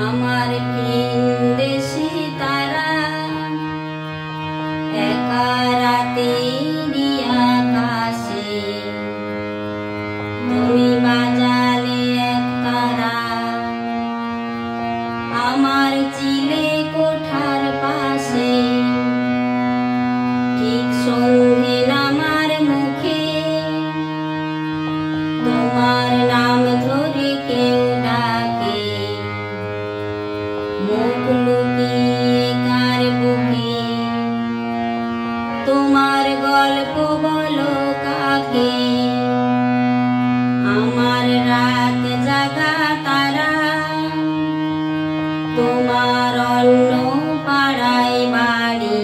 আমার ভিনদেশি তারা একা রাতেরই আকাশে তুমি বাজালে এক তারা আমার চিলে কোঠার পাশে ঠিক সন্ধে নামার মুখে তোমার নাম ধরে কেউ ডাকে মুখ লুকিয়ে কার বুকে তোমার গল্প বলো কাকে আমার রাত জাগা তারা তোমার অন্য পাড়ায় বাড়ি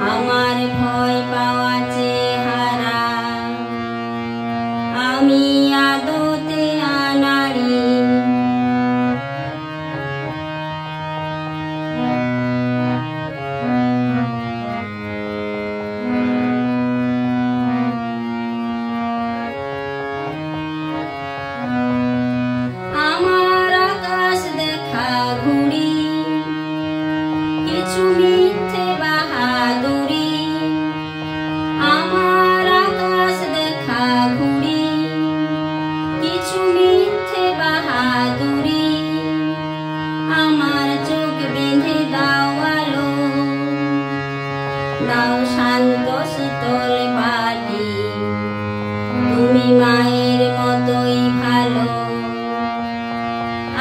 আমার ভয় পাওয়া চেহারা আমি আদতে আনাড়ি আমার আকাশ দেখা ঘুড়ি কিছু মিথ্যে বাহাদুরি আমার আকাশ দেখা ঘুড়ি কিছু মিথ্যে বাহাদুরি আমার চোখ বেঁধে দাও আলো দাও শান্ত শীতল বাটি তুমি মায়ের মতোই ভালো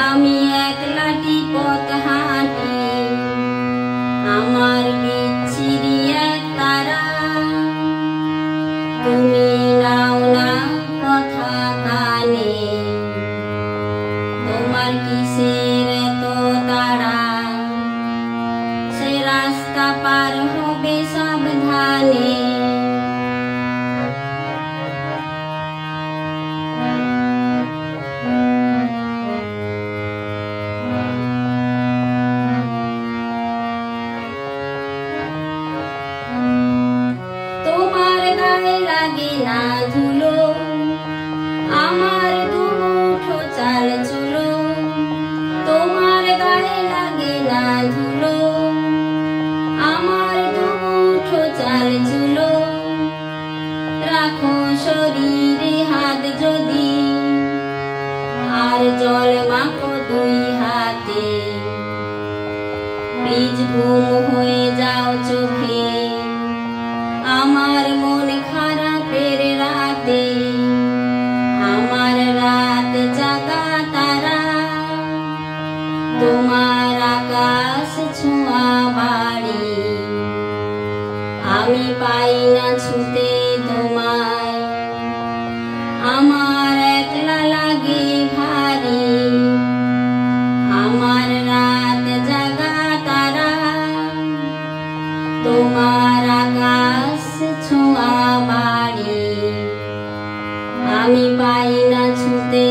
আমি একলাটি পথ হাঁটি আমার বিচ্ছিরি এক তারা তুমি নাও না কথা কানে তোমার কিসের এত তাড়া সে রাস্তা পার হবে সাবধানে তোমার গায়ে লাগে না ধুলো আমার দুমুঠো চাল চুলো তোমার গায়ে লাগে না ধুলো আমার দুমুঠো চাল চুলো রাখো শরীরে হাত যদি আর জল মাখো দুই হাতে প্লিজ ঘুম হয়ে যাও চোখে আমার মন খারাপের রাতে আমার রাত জাগা তারা তোমার আকাশ ছোঁয়া বাড়ি আমি পাই না ছুতে তোমায় আমার একলা লাগে ভারী আমার রাত জাগা তারা তোমার আকাশ ছোঁয়া বাড়ি আমি পাই না ছুতে